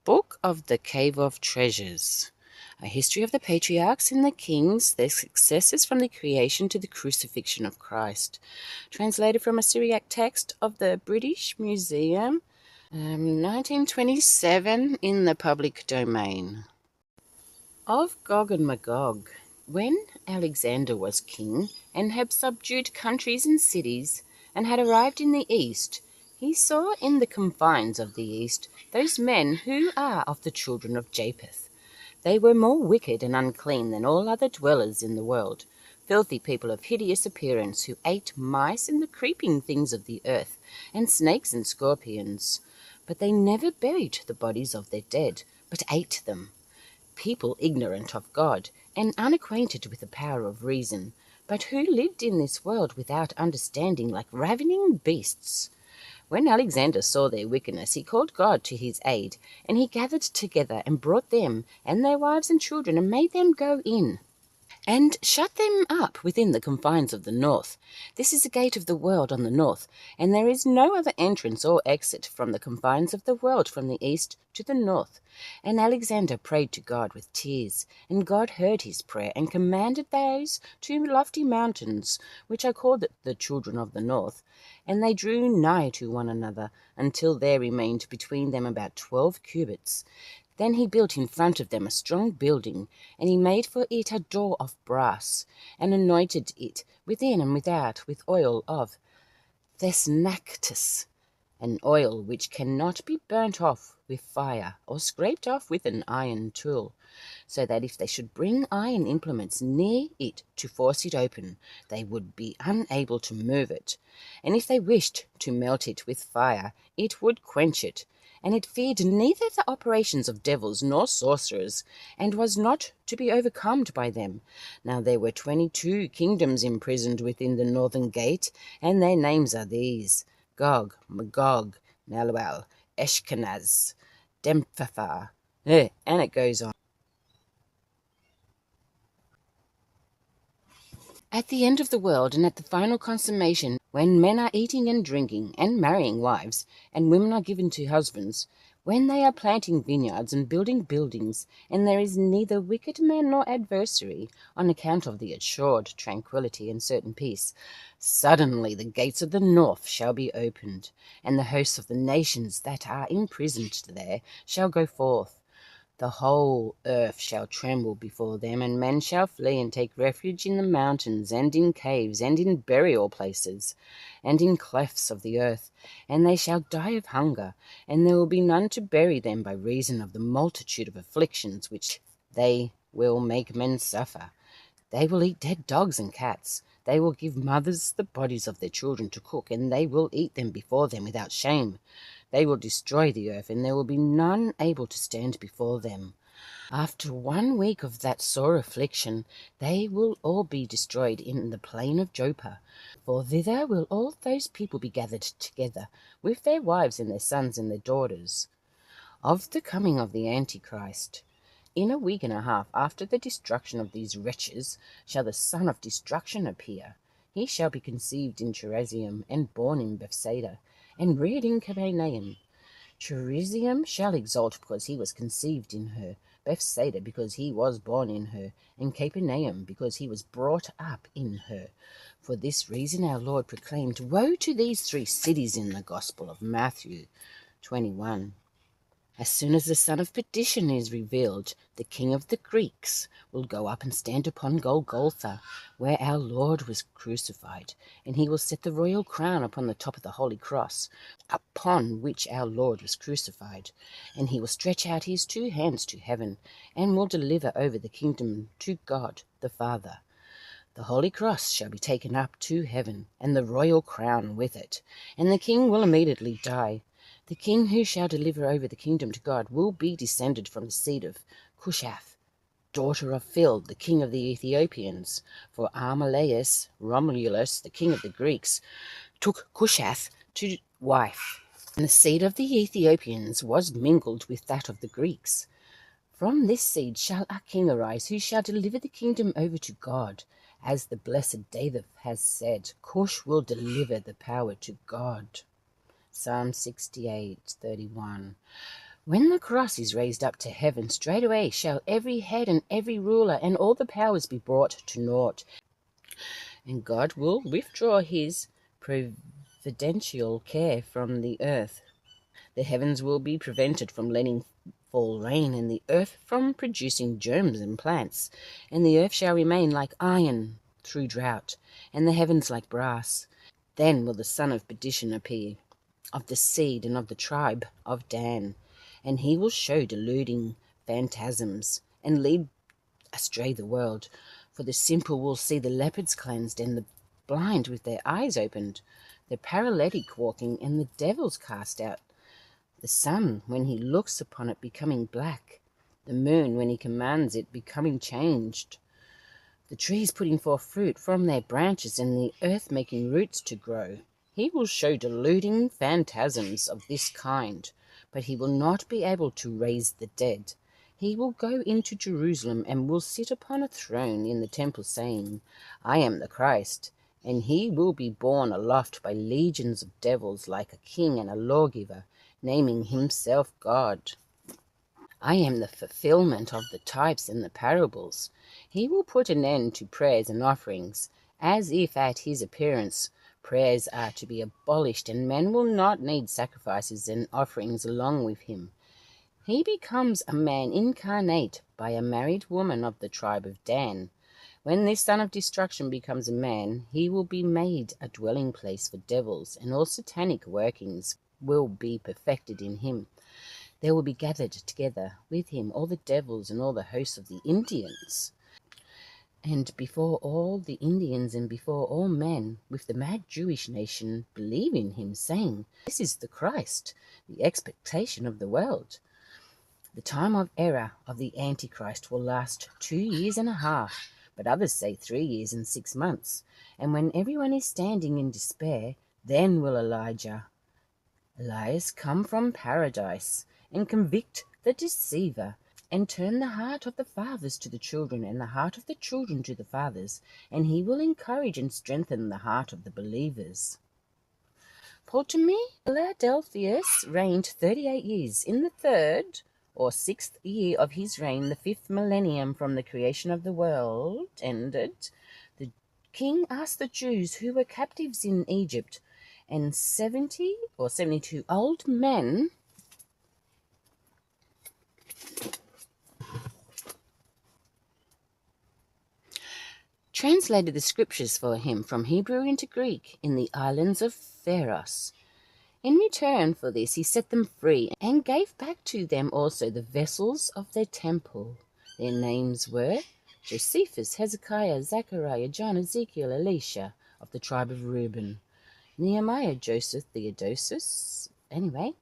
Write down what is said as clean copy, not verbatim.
Book of the Cave of Treasures. A history of the patriarchs and the kings, their successes from the creation to the crucifixion of Christ. Translated from a Syriac text of the British Museum, 1927, in the public domain. Of Gog and Magog. When Alexander was king and had subdued countries and cities, and had arrived in the east, he saw in the confines of the east those men who are of the children of Japheth. They were more wicked and unclean than all other dwellers in the world, filthy people of hideous appearance, who ate mice and the creeping things of the earth, and snakes and scorpions. But they never buried the bodies of their dead, but ate them. People ignorant of God, and unacquainted with the power of reason, but who lived in this world without understanding, like ravening beasts. When Alexander saw their wickedness, he called God to his aid, and he gathered together and brought them and their wives and children, and made them go in, and shut them up within the confines of the north. This is the gate of the world on the north, and there is no other entrance or exit from the confines of the world from the east to the north. And Alexander prayed to God with tears, and God heard his prayer, and commanded those two lofty mountains, which are called the children of the north, and they drew nigh to one another, until there remained between them about 12 cubits. Then he built in front of them a strong building, and he made for it a door of brass, and anointed it within and without with oil of thesnactus, an oil which cannot be burnt off with fire, or scraped off with an iron tool, so that if they should bring iron implements near it to force it open, they would be unable to move it. And if they wished to melt it with fire, it would quench it. And it feared neither the operations of devils nor sorcerers, and was not to be overcome by them. Now there were 22 kingdoms imprisoned within the northern gate, and their names are these: Gog, Magog, Nalual, Eshkenaz, Demphaphar, and it goes on. At the end of the world, and at the final consummation, when men are eating and drinking, and marrying wives, and women are given to husbands, when they are planting vineyards and building buildings, and there is neither wicked man nor adversary, on account of the assured tranquillity and certain peace, suddenly the gates of the north shall be opened, and the hosts of the nations that are imprisoned there shall go forth. The whole earth shall tremble before them, and men shall flee and take refuge in the mountains, and in caves, and in burial places, and in clefts of the earth, and they shall die of hunger, and there will be none to bury them by reason of the multitude of afflictions which they will make men suffer. They will eat dead dogs and cats. They will give mothers the bodies of their children to cook, and they will eat them before them without shame. They will destroy the earth, and there will be none able to stand before them. After 1 week of that sore affliction, they will all be destroyed in the plain of Joppa. For thither will all those people be gathered together, with their wives and their sons and their daughters. Of the coming of the Antichrist. In a week and a half after the destruction of these wretches shall the son of destruction appear. He shall be conceived in Cherezium, and born in Bethsaida, and reared in Capernaum. Cherezium shall exalt because he was conceived in her, Bethsaida because he was born in her, and Capernaum because he was brought up in her. For this reason our Lord proclaimed, Woe to these 3 cities in the Gospel of Matthew 21. As soon as the son of perdition is revealed, the king of the Greeks will go up and stand upon Golgotha, where our Lord was crucified, and he will set the royal crown upon the top of the holy cross, upon which our Lord was crucified. And he will stretch out his 2 hands to heaven, and will deliver over the kingdom to God the Father. The holy cross shall be taken up to heaven, and the royal crown with it, and the king will immediately die. The king who shall deliver over the kingdom to God will be descended from the seed of Cushath, daughter of Phil, the king of the Ethiopians. For Armalaus, Romulus, the king of the Greeks, took Cushath to wife, and the seed of the Ethiopians was mingled with that of the Greeks. From this seed shall a king arise, who shall deliver the kingdom over to God. As the blessed David has said, Cush will deliver the power to God. Psalm 68:31. When the cross is raised up to heaven, straightway shall every head and every ruler and all the powers be brought to naught, and God will withdraw his providential care from the earth. The heavens will be prevented from letting fall rain, and the earth from producing germs and plants, and the earth shall remain like iron through drought, and the heavens like brass. Then will the son of perdition appear, of the seed and of the tribe of Dan, and he will show deluding phantasms, and lead astray the world. For the simple will see the leopards cleansed, and the blind with their eyes opened, the paralytic walking, and the devils cast out. The sun, when he looks upon it, becoming black, the moon, when he commands it, becoming changed, the trees putting forth fruit from their branches, and the earth making roots to grow. He will show deluding phantasms of this kind, but he will not be able to raise the dead. He will go into Jerusalem, and will sit upon a throne in the temple, saying, I am the Christ. And he will be borne aloft by legions of devils, like a king and a lawgiver, naming himself God. I am the fulfillment of the types and the parables. He will put an end to prayers and offerings, as if at his appearance prayers are to be abolished, and men will not need sacrifices and offerings along with him. He becomes a man incarnate by a married woman of the tribe of Dan. When this son of destruction becomes a man, he will be made a dwelling place for devils, and all satanic workings will be perfected in him. There will be gathered together with him all the devils and all the hosts of the Indians. And before all the Indians and before all men, with the mad Jewish nation, believe in him, saying, This is the Christ, the expectation of the world. The time of error of the Antichrist will last 2 years and a half, but others say 3 years and 6 months. And when everyone is standing in despair, then will Elias come from paradise, and convict the deceiver, and turn the heart of the fathers to the children, and the heart of the children to the fathers, and he will encourage and strengthen the heart of the believers. Ptolemy Philadelphus reigned 38 years. In the 3rd or 6th year of his reign, the 5th millennium from the creation of the world ended, the king asked the Jews who were captives in Egypt, and 70 or 72 old men translated the scriptures for him from Hebrew into Greek in the islands of Pharos. In return for this, he set them free and gave back to them also the vessels of their temple. Their names were Josephus, Hezekiah, Zechariah, John, Ezekiel, Elisha of the tribe of Reuben, Nehemiah, Joseph, Theodosius. Anyway,